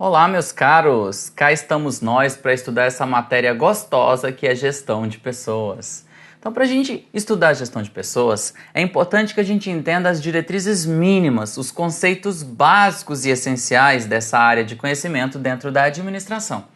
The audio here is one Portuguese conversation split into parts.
Olá, meus caros! Cá estamos nós para estudar essa matéria gostosa que é gestão de pessoas. Então, para a gente estudar a gestão de pessoas, é importante que a gente entenda as diretrizes mínimas, os conceitos básicos e essenciais dessa área de conhecimento dentro da administração.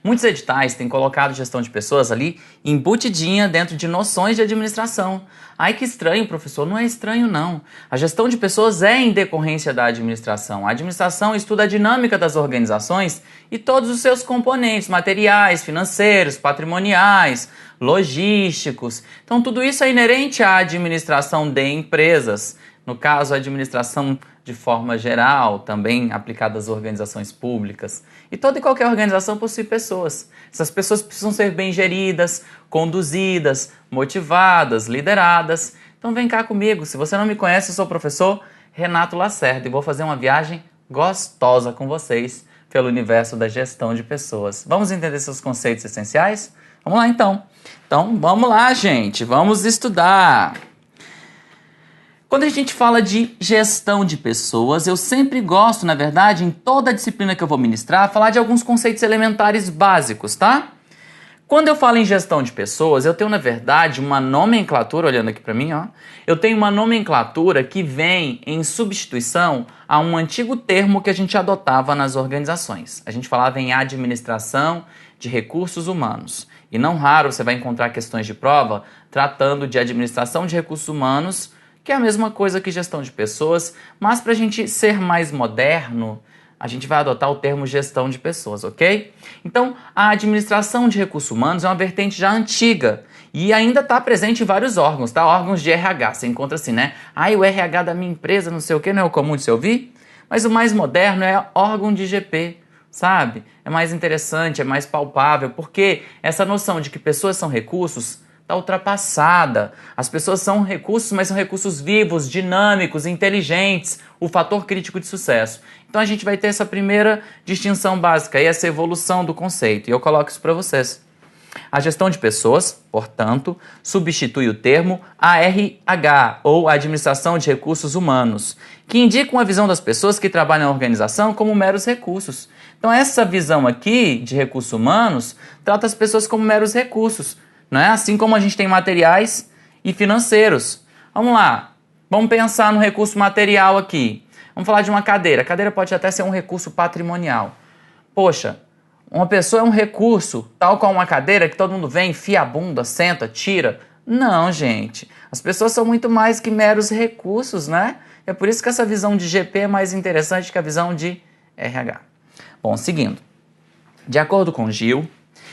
Muitos editais têm colocado gestão de pessoas ali embutidinha dentro de noções de administração. Ai, que estranho, professor. Não é estranho, não. A gestão de pessoas é em decorrência da administração. A administração estuda a dinâmica das organizações e todos os seus componentes, materiais, financeiros, patrimoniais, logísticos. Então, tudo isso é inerente à administração de empresas. No caso, a administração de forma geral, também aplicada às organizações públicas. E toda e qualquer organização possui pessoas. Essas pessoas precisam ser bem geridas, conduzidas, motivadas, lideradas. Então vem cá comigo. Se você não me conhece, eu sou o professor Renato Lacerda e vou fazer uma viagem gostosa com vocês pelo universo da gestão de pessoas. Vamos entender seus conceitos essenciais? Vamos lá então. Então vamos lá, gente. Vamos estudar. Quando a gente fala de gestão de pessoas, eu sempre gosto, na verdade, em toda a disciplina que eu vou ministrar, falar de alguns conceitos elementares básicos, tá? Quando eu falo em gestão de pessoas, eu tenho, na verdade, uma nomenclatura, olhando aqui para mim, ó. Eu tenho uma nomenclatura que vem em substituição a um antigo termo que a gente adotava nas organizações. A gente falava em administração de recursos humanos. E não raro você vai encontrar questões de prova tratando de administração de recursos humanos, que é a mesma coisa que gestão de pessoas, mas para a gente ser mais moderno, a gente vai adotar o termo gestão de pessoas, ok? Então, a administração de recursos humanos é uma vertente já antiga e ainda está presente em vários órgãos, tá? Órgãos de RH, você encontra assim, né? O RH da minha empresa, não sei o que, não é o comum de se ouvir? Mas o mais moderno é órgão de GP, sabe? É mais interessante, é mais palpável, porque essa noção de que pessoas são recursos está ultrapassada. As pessoas são recursos, mas são recursos vivos, dinâmicos, inteligentes, o fator crítico de sucesso. Então a gente vai ter essa primeira distinção básica e essa evolução do conceito. E eu coloco isso para vocês. A gestão de pessoas, portanto, substitui o termo ARH, ou Administração de Recursos Humanos, que indica uma visão das pessoas que trabalham na organização como meros recursos. Então essa visão aqui de recursos humanos trata as pessoas como meros recursos, não é? Assim como a gente tem materiais e financeiros. Vamos lá, vamos pensar no recurso material aqui. Vamos falar de uma cadeira. A cadeira pode até ser um recurso patrimonial. Poxa, uma pessoa é um recurso, tal qual uma cadeira que todo mundo vem, enfia a bunda, senta, tira. Não, gente. As pessoas são muito mais que meros recursos, né? É por isso que essa visão de GP é mais interessante que a visão de RH. Bom, seguindo. De acordo com Gil,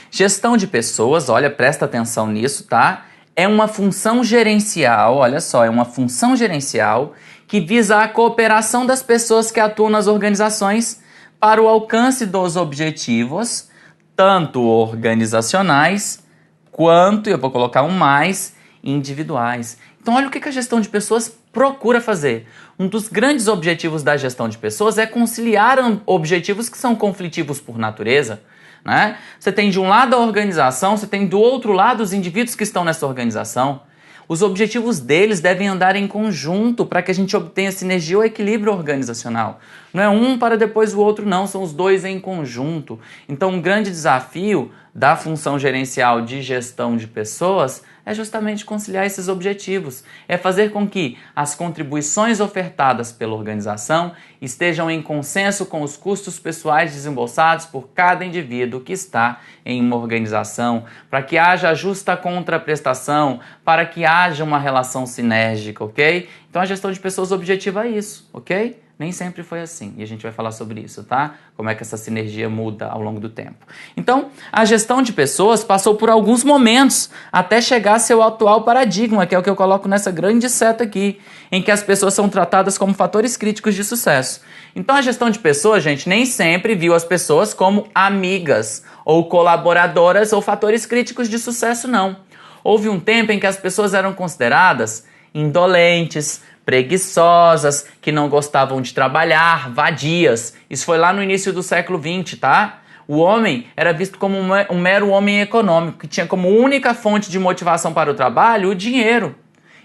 gestão de pessoas, olha, presta atenção nisso, tá? É uma função gerencial, olha só, é uma função gerencial que visa a cooperação das pessoas que atuam nas organizações para o alcance dos objetivos, tanto organizacionais quanto, eu vou colocar um mais, individuais. Então olha o que a gestão de pessoas procura fazer. Um dos grandes objetivos da gestão de pessoas é conciliar objetivos que são conflitivos por natureza, né? Você tem de um lado a organização, você tem do outro lado os indivíduos que estão nessa organização. Os objetivos deles devem andar em conjunto para que a gente obtenha sinergia ou equilíbrio organizacional. Não é um para depois o outro, não, são os dois em conjunto. Então, um grande desafio da função gerencial de gestão de pessoas é justamente conciliar esses objetivos. É fazer com que as contribuições ofertadas pela organização estejam em consenso com os custos pessoais desembolsados por cada indivíduo que está em uma organização, para que haja justa contraprestação, para que haja uma relação sinérgica, ok? Então a gestão de pessoas objetiva isso, ok? Nem sempre foi assim, e a gente vai falar sobre isso, tá? Como é que essa sinergia muda ao longo do tempo. Então, a gestão de pessoas passou por alguns momentos até chegar a seu atual paradigma, que é o que eu coloco nessa grande seta aqui, em que as pessoas são tratadas como fatores críticos de sucesso. Então, a gestão de pessoas, gente, nem sempre viu as pessoas como amigas, ou colaboradoras, ou fatores críticos de sucesso, não. Houve um tempo em que as pessoas eram consideradas indolentes, preguiçosas, que não gostavam de trabalhar, vadias. Isso foi lá no início do século XX, tá? O homem era visto como um mero homem econômico, que tinha como única fonte de motivação para o trabalho o dinheiro.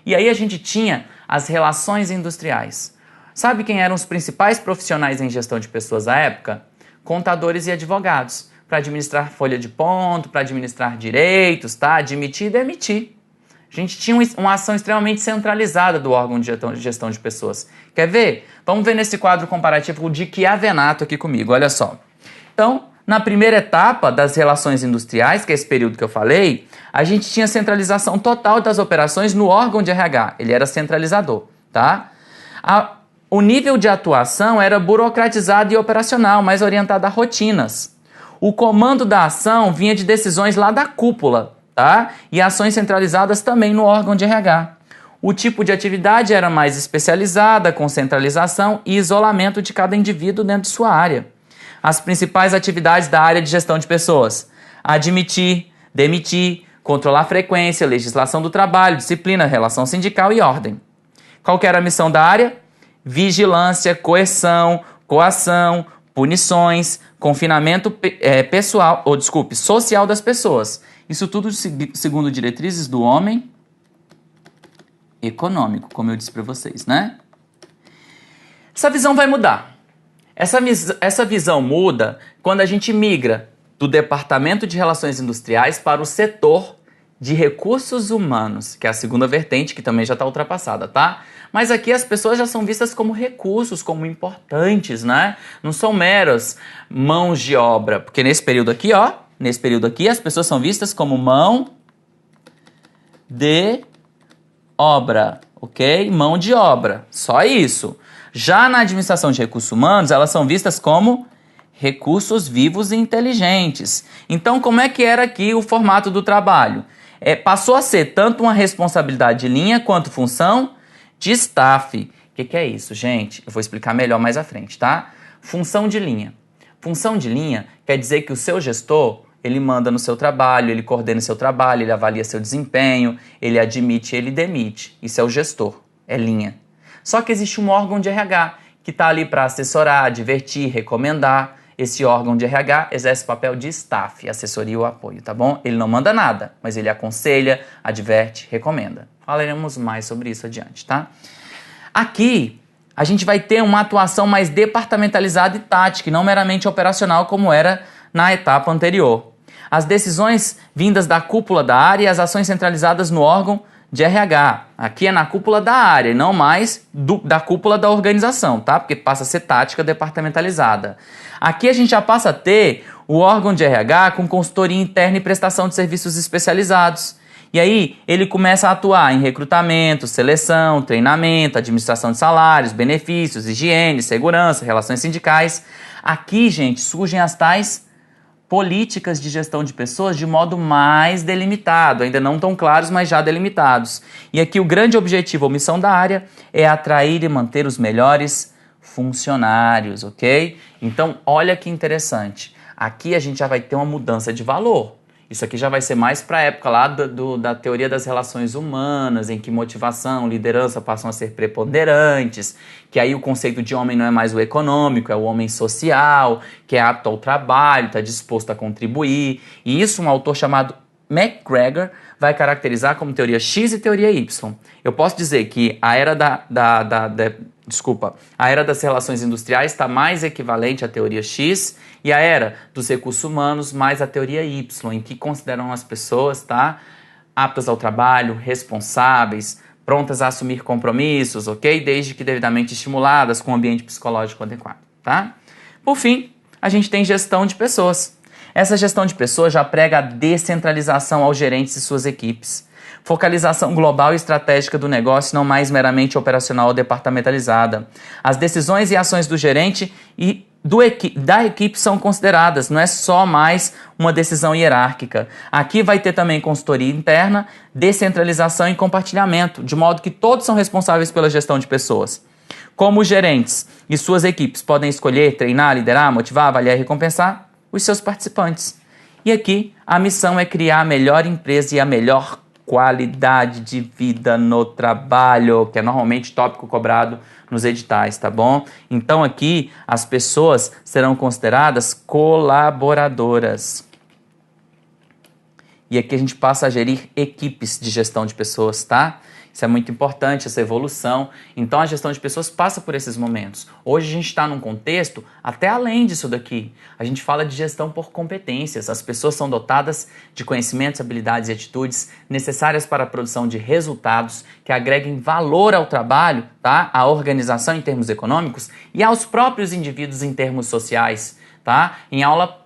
E aí a gente tinha as relações industriais. Sabe quem eram os principais profissionais em gestão de pessoas à época? contadores e advogados, para administrar folha de ponto, para administrar direitos, tá? Admitir e demitir. A gente tinha uma ação extremamente centralizada do órgão de gestão de pessoas. Quer ver? Vamos ver nesse quadro comparativo de Chiavenato aqui comigo, olha só. Então, na primeira etapa das relações industriais, que é esse período que eu falei, a gente tinha centralização total das operações no órgão de RH. Ele era centralizador, tá? O nível de atuação era burocratizado e operacional, mais orientado a rotinas. O comando da ação vinha de decisões lá da cúpula, tá? E ações centralizadas também no órgão de RH. O tipo de atividade era mais especializada, com centralização e isolamento de cada indivíduo dentro de sua área. As principais atividades da área de gestão de pessoas: admitir, demitir, controlar a frequência, legislação do trabalho, disciplina, relação sindical e ordem. Qual que era a missão da área? Vigilância, coerção, coação, punições, confinamento social das pessoas. Isso tudo segundo diretrizes do homem econômico, como eu disse para vocês, né? Essa visão vai mudar. Essa visão muda quando a gente migra do Departamento de Relações Industriais para o setor de recursos humanos, que é a segunda vertente, que também já está ultrapassada, tá? Mas aqui as pessoas já são vistas como recursos, como importantes, né? Não são meras mãos de obra, porque nesse período aqui, as pessoas são vistas como mão de obra, ok? Mão de obra, só isso. Já na administração de recursos humanos, elas são vistas como recursos vivos e inteligentes. Então, como é que era aqui o formato do trabalho? Passou a ser tanto uma responsabilidade de linha quanto função de staff. O que é isso, gente? Eu vou explicar melhor mais à frente, tá? Função de linha. Função de linha quer dizer que o seu gestor, ele manda no seu trabalho, ele coordena o seu trabalho, ele avalia seu desempenho, ele admite, ele demite. Isso é o gestor, é linha. Só que existe um órgão de RH que está ali para assessorar, divertir, recomendar. Esse órgão de RH exerce o papel de staff, assessoria ou apoio, tá bom? Ele não manda nada, mas ele aconselha, adverte, recomenda. Falaremos mais sobre isso adiante, tá? Aqui, a gente vai ter uma atuação mais departamentalizada e tática, e não meramente operacional como era na etapa anterior. As decisões vindas da cúpula da área e as ações centralizadas no órgão de RH. Aqui é na cúpula da área, e não mais da cúpula da organização, tá? Porque passa a ser tática departamentalizada. Aqui a gente já passa a ter o órgão de RH com consultoria interna e prestação de serviços especializados. E aí ele começa a atuar em recrutamento, seleção, treinamento, administração de salários, benefícios, higiene, segurança, relações sindicais. Aqui, gente, surgem as tais políticas de gestão de pessoas de modo mais delimitado, ainda não tão claros, mas já delimitados. E aqui o grande objetivo ou missão da área é atrair e manter os melhores funcionários, ok? Então, olha que interessante. Aqui a gente já vai ter uma mudança de valor. Isso aqui já vai ser mais para a época lá da teoria das relações humanas, em que motivação, liderança passam a ser preponderantes, que aí o conceito de homem não é mais o econômico, é o homem social, que é apto ao trabalho, está disposto a contribuir. E isso um autor chamado McGregor vai caracterizar como teoria X e teoria Y. Eu posso dizer que a era a era das relações industriais está mais equivalente à teoria X e a era dos recursos humanos mais à teoria Y, em que consideram as pessoas, tá, aptas ao trabalho, responsáveis, prontas a assumir compromissos, ok? Desde que devidamente estimuladas com um ambiente psicológico adequado, tá? Por fim, a gente tem gestão de pessoas. Essa gestão de pessoas já prega a descentralização aos gerentes e suas equipes. Focalização global e estratégica do negócio, não mais meramente operacional ou departamentalizada. As decisões e ações do gerente e da equipe são consideradas, não é só mais uma decisão hierárquica. Aqui vai ter também consultoria interna, descentralização e compartilhamento, de modo que todos são responsáveis pela gestão de pessoas. Como os gerentes e suas equipes podem escolher, treinar, liderar, motivar, avaliar e recompensar os seus participantes. E aqui a missão é criar a melhor empresa e a melhor qualidade de vida no trabalho, que é normalmente tópico cobrado nos editais, tá bom? Então aqui as pessoas serão consideradas colaboradoras. E aqui a gente passa a gerir equipes de gestão de pessoas, tá? Isso é muito importante, essa evolução. Então a gestão de pessoas passa por esses momentos. Hoje a gente está num contexto até além disso daqui. A gente fala de gestão por competências. As pessoas são dotadas de conhecimentos, habilidades e atitudes necessárias para a produção de resultados que agreguem valor ao trabalho, tá? À organização em termos econômicos e aos próprios indivíduos em termos sociais, tá? Em aula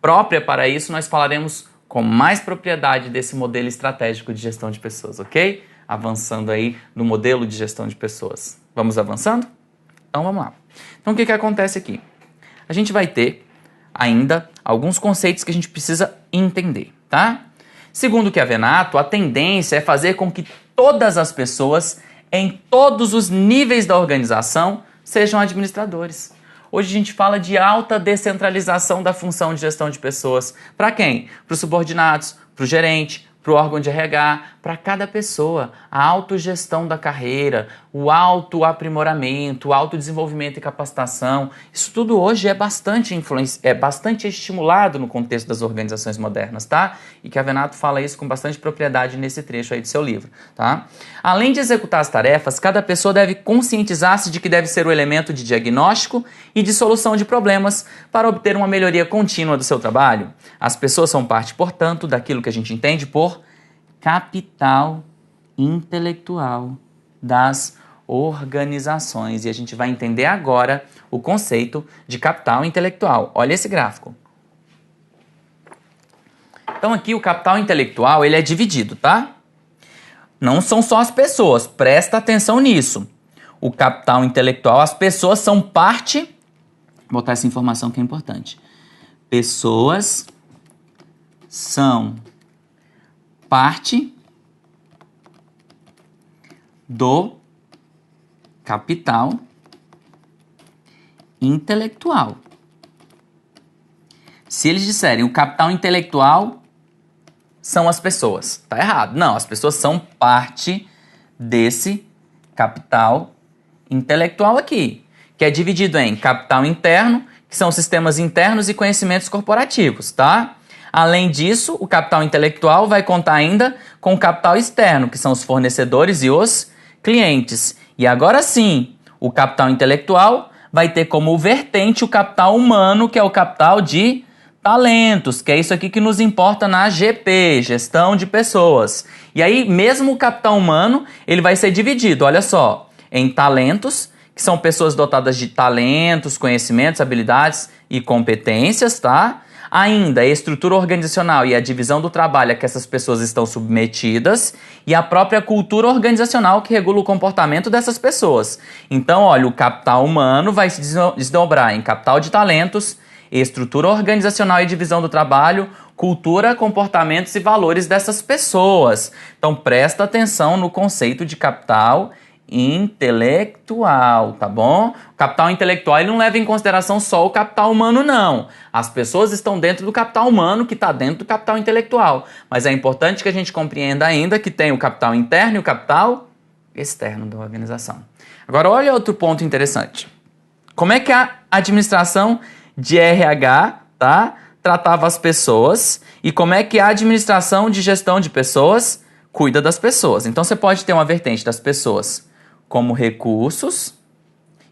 própria para isso, nós falaremos com mais propriedade desse modelo estratégico de gestão de pessoas, ok? Avançando aí no modelo de gestão de pessoas. Vamos avançando? Então vamos lá. Então o que acontece aqui? A gente vai ter ainda alguns conceitos que a gente precisa entender, tá? Segundo o Chiavenato, a tendência é fazer com que todas as pessoas em todos os níveis da organização sejam administradores. Hoje a gente fala de alta descentralização da função de gestão de pessoas. Para quem? Para os subordinados, para o gerente, para o órgão de RH, para cada pessoa. A autogestão da carreira, o autoaprimoramento, o autodesenvolvimento e capacitação. Isso tudo hoje é bastante estimulado no contexto das organizações modernas, tá? E Chiavenato fala isso com bastante propriedade nesse trecho aí do seu livro, tá? Além de executar as tarefas, cada pessoa deve conscientizar-se de que deve ser o elemento de diagnóstico e de solução de problemas para obter uma melhoria contínua do seu trabalho. As pessoas são parte, portanto, daquilo que a gente entende por capital intelectual das organizações. E a gente vai entender agora o conceito de capital intelectual. Olha esse gráfico. Então aqui o capital intelectual ele é dividido, tá? Não são só as pessoas, presta atenção nisso. O capital intelectual, as pessoas são parte... Vou botar essa informação que é importante. Pessoas são parte do capital intelectual. Se eles disserem o capital intelectual são as pessoas, tá errado. Não, as pessoas são parte desse capital intelectual aqui, que é dividido em capital interno, que são sistemas internos e conhecimentos corporativos, tá? Além disso, o capital intelectual vai contar ainda com o capital externo, que são os fornecedores e os clientes. E agora sim, o capital intelectual vai ter como vertente o capital humano, que é o capital de talentos, que é isso aqui que nos importa na GP, gestão de pessoas. E aí, mesmo o capital humano, ele vai ser dividido, olha só, em talentos, que são pessoas dotadas de talentos, conhecimentos, habilidades e competências, tá? Ainda a estrutura organizacional e a divisão do trabalho a que essas pessoas estão submetidas e a própria cultura organizacional que regula o comportamento dessas pessoas. Então, olha, o capital humano vai se desdobrar em capital de talentos, estrutura organizacional e divisão do trabalho, cultura, comportamentos e valores dessas pessoas. Então, presta atenção no conceito de capital intelectual, tá bom? O capital intelectual ele não leva em consideração só o capital humano, não. As pessoas estão dentro do capital humano, que está dentro do capital intelectual. Mas é importante que a gente compreenda ainda que tem o capital interno e o capital externo da organização. Agora, olha outro ponto interessante. Como é que a administração de RH, tá, tratava as pessoas e como é que a administração de gestão de pessoas cuida das pessoas? Então, você pode ter uma vertente das pessoas como recursos,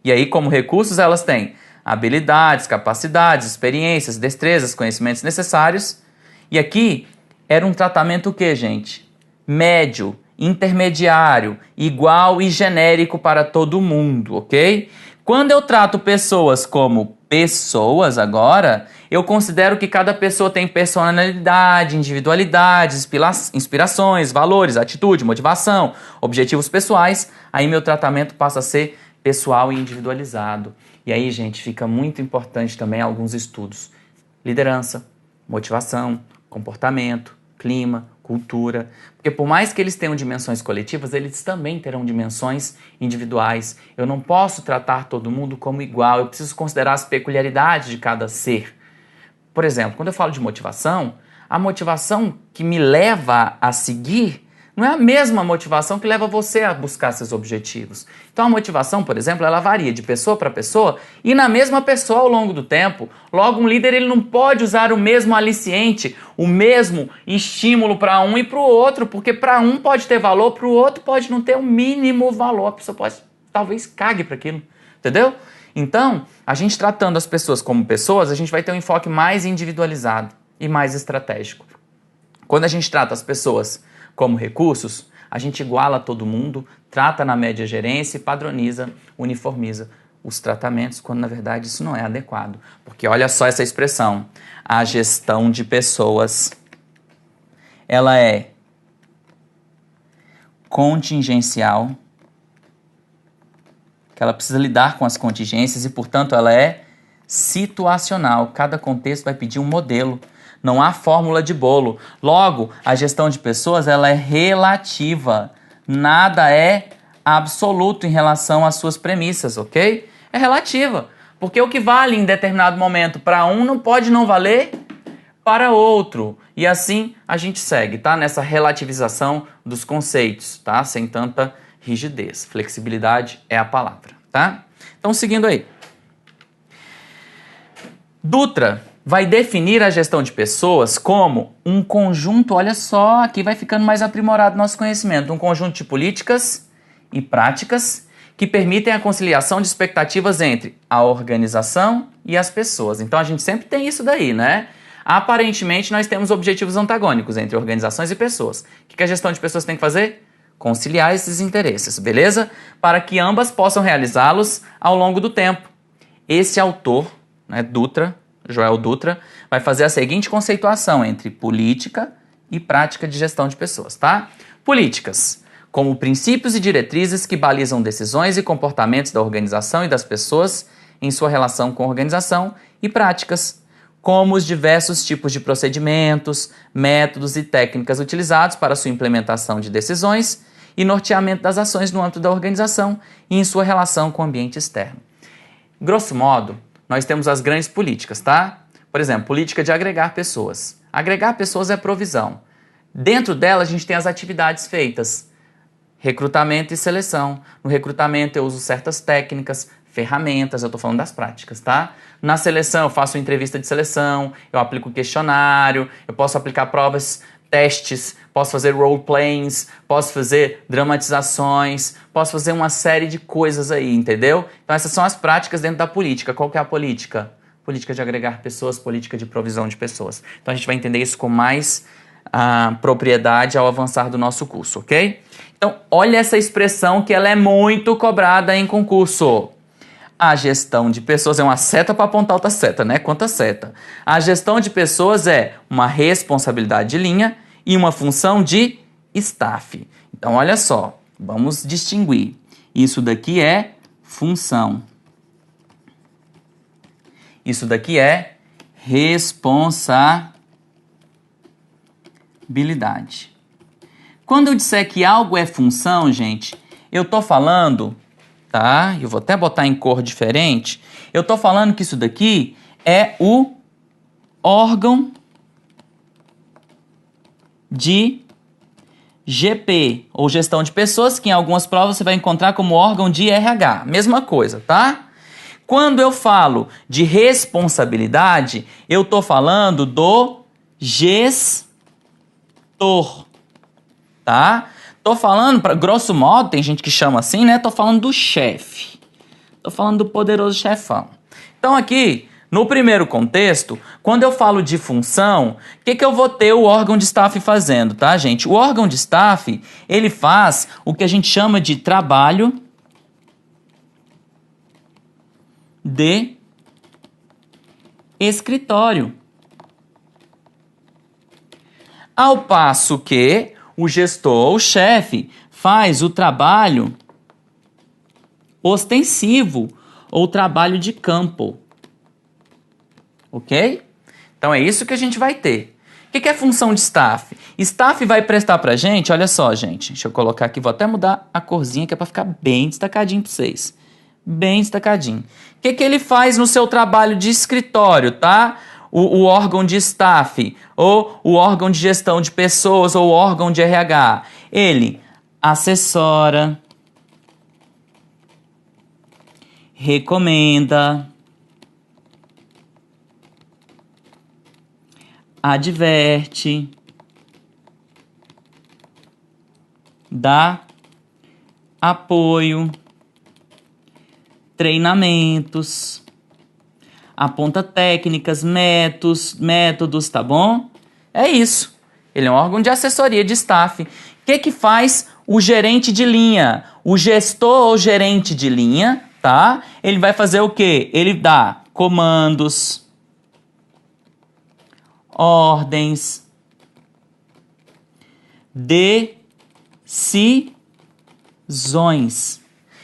e aí como recursos elas têm habilidades, capacidades, experiências, destrezas, conhecimentos necessários. E aqui era um tratamento o quê, gente? Médio, intermediário, igual e genérico para todo mundo, ok? Quando eu trato pessoas como pessoas agora, eu considero que cada pessoa tem personalidade, individualidade, inspirações, valores, atitude, motivação, objetivos pessoais. Aí meu tratamento passa a ser pessoal e individualizado. E aí, gente, fica muito importante também alguns estudos. Liderança, motivação, comportamento, clima, cultura. Porque por mais que eles tenham dimensões coletivas, eles também terão dimensões individuais. Eu não posso tratar todo mundo como igual, eu preciso considerar as peculiaridades de cada ser. Por exemplo, quando eu falo de motivação, a motivação que me leva a seguir não é a mesma motivação que leva você a buscar seus objetivos. Então a motivação, por exemplo, ela varia de pessoa para pessoa e na mesma pessoa ao longo do tempo. Logo, um líder ele não pode usar o mesmo aliciente, o mesmo estímulo para um e para o outro, porque para um pode ter valor, para o outro pode não ter o mínimo valor. A pessoa pode, talvez, cague para aquilo, entendeu? Então, a gente tratando as pessoas como pessoas, a gente vai ter um enfoque mais individualizado e mais estratégico. Quando a gente trata as pessoas como recursos, a gente iguala todo mundo, trata na média gerência e padroniza, uniformiza os tratamentos, quando na verdade isso não é adequado. Porque olha só essa expressão, a gestão de pessoas, ela é contingencial, que ela precisa lidar com as contingências e, portanto, ela é situacional. Cada contexto vai pedir um modelo. Não há fórmula de bolo. Logo, a gestão de pessoas ela é relativa. Nada é absoluto em relação às suas premissas, ok? É relativa. Porque o que vale em determinado momento para um não pode não valer para outro. E assim a gente segue, tá? Nessa relativização dos conceitos, tá? Sem tanta rigidez. Flexibilidade é a palavra, tá? Então, seguindo aí. Dutra vai definir a gestão de pessoas como um conjunto, olha só, aqui vai ficando mais aprimorado nosso conhecimento, um conjunto de políticas e práticas que permitem a conciliação de expectativas entre a organização e as pessoas. Então, a gente sempre tem isso daí, né? Aparentemente, nós temos objetivos antagônicos entre organizações e pessoas. O que a gestão de pessoas tem que fazer? Conciliar esses interesses, beleza? Para que ambas possam realizá-los ao longo do tempo. Esse autor, né, Dutra, Joel Dutra, vai fazer a seguinte conceituação entre política e prática de gestão de pessoas, tá? Políticas, como princípios e diretrizes que balizam decisões e comportamentos da organização e das pessoas em sua relação com a organização, e práticas, como os diversos tipos de procedimentos, métodos e técnicas utilizados para sua implementação de decisões e norteamento das ações no âmbito da organização e em sua relação com o ambiente externo. Grosso modo, nós temos as grandes políticas, tá? Por exemplo, política de agregar pessoas. Agregar pessoas é provisão. Dentro dela, a gente tem as atividades feitas. Recrutamento e seleção. No recrutamento, eu uso certas técnicas, ferramentas, eu estou falando das práticas, tá? Na seleção, eu faço entrevista de seleção, eu aplico questionário, eu posso aplicar provas, testes, posso fazer role-plays, posso fazer dramatizações, posso fazer uma série de coisas aí, entendeu? Então essas são as práticas dentro da política. Qual que é a política? Política de agregar pessoas, política de provisão de pessoas. Então a gente vai entender isso com mais propriedade ao avançar do nosso curso, ok? Então olha essa expressão que ela é muito cobrada em concurso. A gestão de pessoas é uma seta para apontar outra seta, né? Quanta seta? A gestão de pessoas é uma responsabilidade de linha e uma função de staff. Então, olha só, vamos distinguir. Isso daqui é função. Isso daqui é responsabilidade. Quando eu disser que algo é função, gente, eu tô falando... tá? Eu vou até botar em cor diferente. Eu estou falando que isso daqui é o órgão de GP, ou gestão de pessoas, que em algumas provas você vai encontrar como órgão de RH. Mesma coisa, tá? Quando eu falo de responsabilidade, eu estou falando do gestor, tá? Tô falando, grosso modo, tem gente que chama assim, né? Tô falando do chefe. Tô falando do poderoso chefão. Então aqui, no primeiro contexto, quando eu falo de função, o que eu vou ter o órgão de staff fazendo, tá, gente? O órgão de staff, ele faz o que a gente chama de trabalho de escritório. Ao passo que o gestor, o chefe, faz o trabalho ostensivo ou trabalho de campo. Ok? Então é isso que a gente vai ter. O que é função de staff? Staff vai prestar pra gente, olha só, gente. Deixa eu colocar aqui, vou até mudar a corzinha que é pra ficar bem destacadinho pra vocês. Bem destacadinho. O que ele faz no seu trabalho de escritório, tá? o órgão de staff, ou o órgão de gestão de pessoas, ou o órgão de RH, ele assessora, recomenda, adverte, dá apoio, treinamentos, aponta técnicas, métodos, tá bom? É isso. Ele é um órgão de assessoria de staff. O que faz o gerente de linha? O gestor ou gerente de linha, tá? Ele vai fazer o quê? Ele dá comandos, ordens, decisões.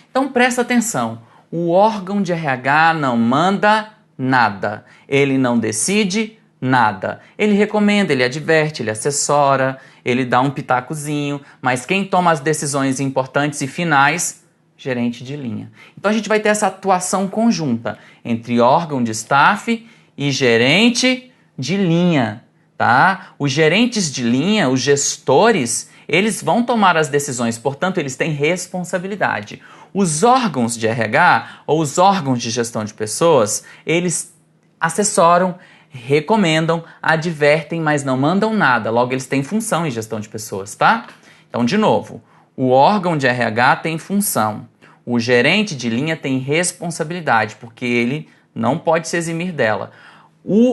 Então presta atenção. O órgão de RH não manda nada. Ele não decide nada. Ele recomenda, ele adverte, ele assessora, ele dá um pitacozinho, mas quem toma as decisões importantes e finais, gerente de linha. Então a gente vai ter essa atuação conjunta entre órgão de staff e gerente de linha, tá? Os gerentes de linha, os gestores, eles vão tomar as decisões, portanto, eles têm responsabilidade. Os órgãos de RH ou os órgãos de gestão de pessoas, eles assessoram, recomendam, advertem, mas não mandam nada. Logo, eles têm função em gestão de pessoas, tá? Então, de novo, o órgão de RH tem função. O gerente de linha tem responsabilidade, porque ele não pode se eximir dela.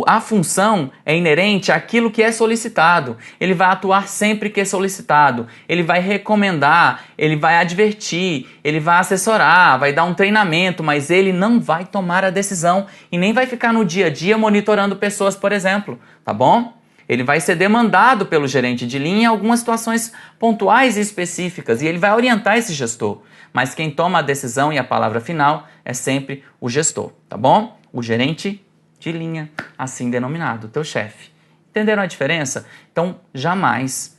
A função é inerente àquilo que é solicitado. Ele vai atuar sempre que é solicitado. Ele vai recomendar, ele vai advertir, ele vai assessorar, vai dar um treinamento, mas ele não vai tomar a decisão e nem vai ficar no dia a dia monitorando pessoas, por exemplo, tá bom? Ele vai ser demandado pelo gerente de linha em algumas situações pontuais e específicas e ele vai orientar esse gestor. Mas quem toma a decisão e a palavra final é sempre o gestor, tá bom? O gerente de linha, assim denominado, teu chefe. Entenderam a diferença? Então, jamais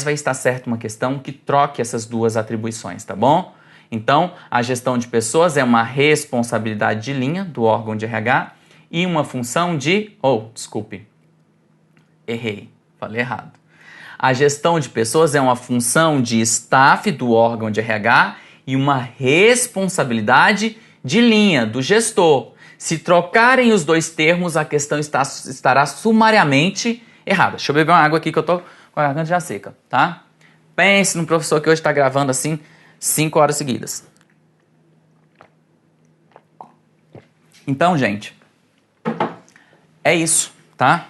vai estar certo uma questão que troque essas duas atribuições, tá bom? Então, a gestão de pessoas é uma responsabilidade de linha do órgão de RH e uma função de... Errei, falei errado. A gestão de pessoas é uma função de staff do órgão de RH e uma responsabilidade de linha do gestor. Se trocarem os dois termos, a questão estará sumariamente errada. Deixa eu beber uma água aqui que eu tô com a garganta já seca, tá? Pense no professor que hoje está gravando assim 5 horas seguidas. Então, gente, é isso, tá?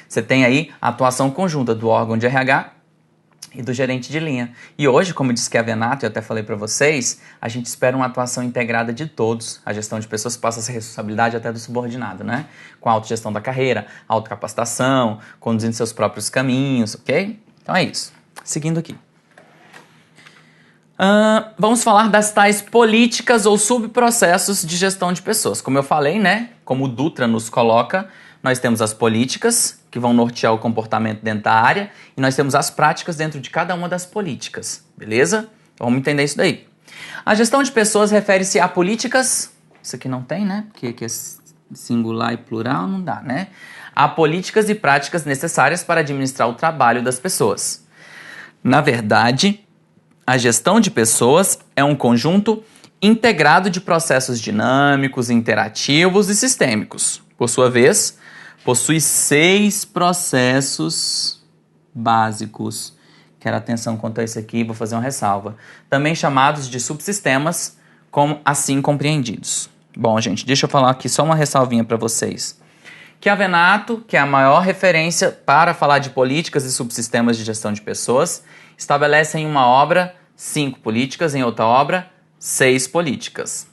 Você tem aí a atuação conjunta do órgão de RH e do gerente de linha. E hoje, como disse Kevin Nato, eu até falei para vocês, a gente espera uma atuação integrada de todos. A gestão de pessoas passa a ser responsabilidade até do subordinado, né? Com a autogestão da carreira, autocapacitação, conduzindo seus próprios caminhos, ok? Então é isso. Seguindo aqui. Vamos falar das tais políticas ou subprocessos de gestão de pessoas. Como eu falei, né? Como o Dutra nos coloca, nós temos as políticas, que vão nortear o comportamento dentro da área, e nós temos as práticas dentro de cada uma das políticas, beleza? Então vamos entender isso daí. A gestão de pessoas refere-se a políticas, isso aqui não tem, né? Porque aqui é singular e plural, não dá, né? A políticas e práticas necessárias para administrar o trabalho das pessoas. Na verdade, a gestão de pessoas é um conjunto integrado de processos dinâmicos, interativos e sistêmicos. Por sua vez, possui 6 processos básicos. Quero atenção quanto a isso aqui, vou fazer uma ressalva. Também chamados de subsistemas, como assim compreendidos. Bom, gente, deixa eu falar aqui só uma ressalvinha para vocês. Chiavenato, que é a maior referência para falar de políticas e subsistemas de gestão de pessoas, estabelece em uma obra 5 políticas, em outra obra 6 políticas.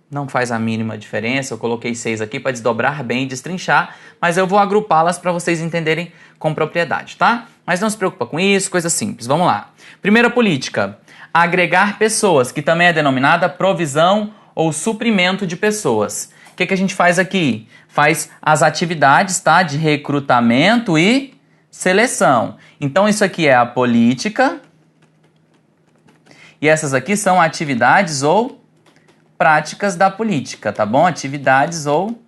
Não faz a mínima diferença, eu coloquei 6 aqui para desdobrar bem e destrinchar, mas eu vou agrupá-las para vocês entenderem com propriedade, tá? Mas não se preocupa com isso, coisa simples, vamos lá. Primeira política, agregar pessoas, que também é denominada provisão ou suprimento de pessoas. O que a gente faz aqui? Faz as atividades, tá? De recrutamento e seleção. Então isso aqui é a política e essas aqui são atividades ou práticas da política, tá bom? Atividades ou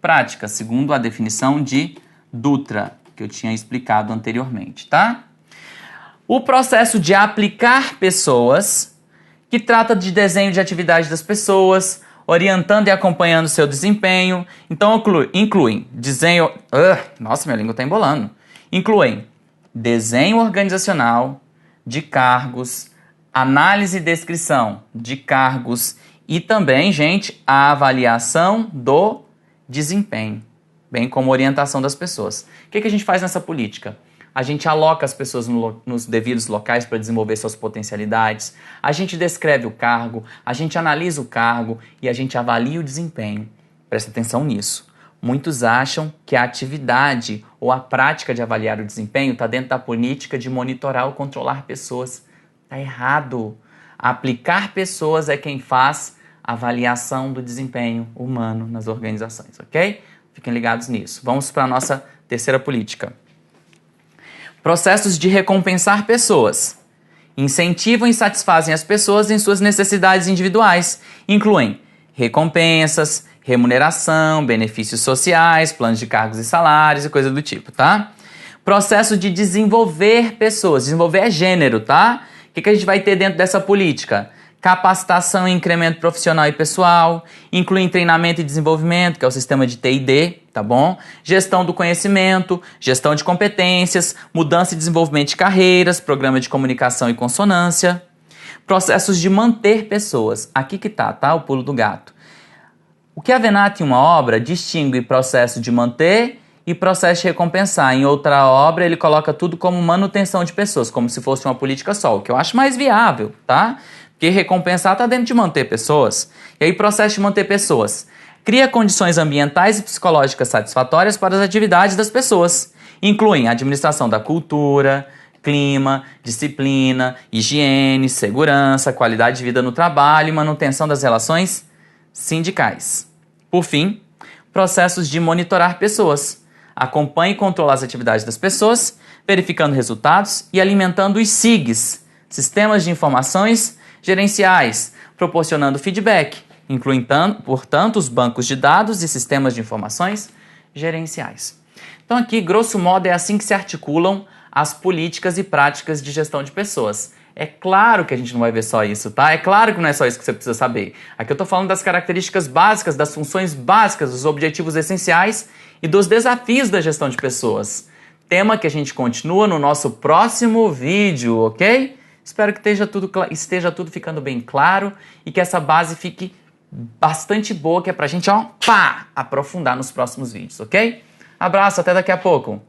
prática, segundo a definição de Dutra, que eu tinha explicado anteriormente, tá? O processo de aplicar pessoas, que trata de desenho de atividade das pessoas, orientando e acompanhando seu desempenho. Então, incluem desenho... nossa, minha língua está embolando. Incluem desenho organizacional de cargos, análise e descrição de cargos e também, gente, a avaliação do desempenho, bem como orientação das pessoas. O que a gente faz nessa política? A gente aloca as pessoas nos devidos locais para desenvolver suas potencialidades, a gente descreve o cargo, a gente analisa o cargo e a gente avalia o desempenho. Presta atenção nisso. Muitos acham que a atividade ou a prática de avaliar o desempenho está dentro da política de monitorar ou controlar pessoas. Está errado. Aplicar pessoas é quem faz a avaliação do desempenho humano nas organizações, ok? Fiquem ligados nisso. Vamos para a nossa terceira política. Processos de recompensar pessoas. Incentivam e satisfazem as pessoas em suas necessidades individuais. Incluem recompensas, remuneração, benefícios sociais, planos de cargos e salários e coisa do tipo, tá? Processo de desenvolver pessoas. Desenvolver é gênero, tá? O que a gente vai ter dentro dessa política? Capacitação e incremento profissional e pessoal, incluem treinamento e desenvolvimento, que é o sistema de T&D, tá bom? Gestão do conhecimento, gestão de competências, mudança e desenvolvimento de carreiras, programa de comunicação e consonância. Processos de manter pessoas. Aqui que tá, o pulo do gato. O que Avenatti, em uma obra, distingue processo de manter e processo de recompensar. Em outra obra, ele coloca tudo como manutenção de pessoas, como se fosse uma política só, o que eu acho mais viável, tá? Porque recompensar está dentro de manter pessoas. E aí, processo de manter pessoas. Cria condições ambientais e psicológicas satisfatórias para as atividades das pessoas. Incluem a administração da cultura, clima, disciplina, higiene, segurança, qualidade de vida no trabalho e manutenção das relações sindicais. Por fim, processos de monitorar pessoas. Acompanhe e controle as atividades das pessoas, verificando resultados e alimentando os SIGs, Sistemas de Informações Gerenciais, proporcionando feedback, incluindo, portanto, os bancos de dados e sistemas de informações gerenciais. Então aqui, grosso modo, é assim que se articulam as políticas e práticas de gestão de pessoas. É claro que a gente não vai ver só isso, tá? É claro que não é só isso que você precisa saber. Aqui eu tô falando das características básicas, das funções básicas, dos objetivos essenciais e dos desafios da gestão de pessoas. Tema que a gente continua no nosso próximo vídeo, ok? Espero que esteja tudo ficando bem claro e que essa base fique bastante boa, que é pra gente, aprofundar nos próximos vídeos, ok? Abraço, até daqui a pouco!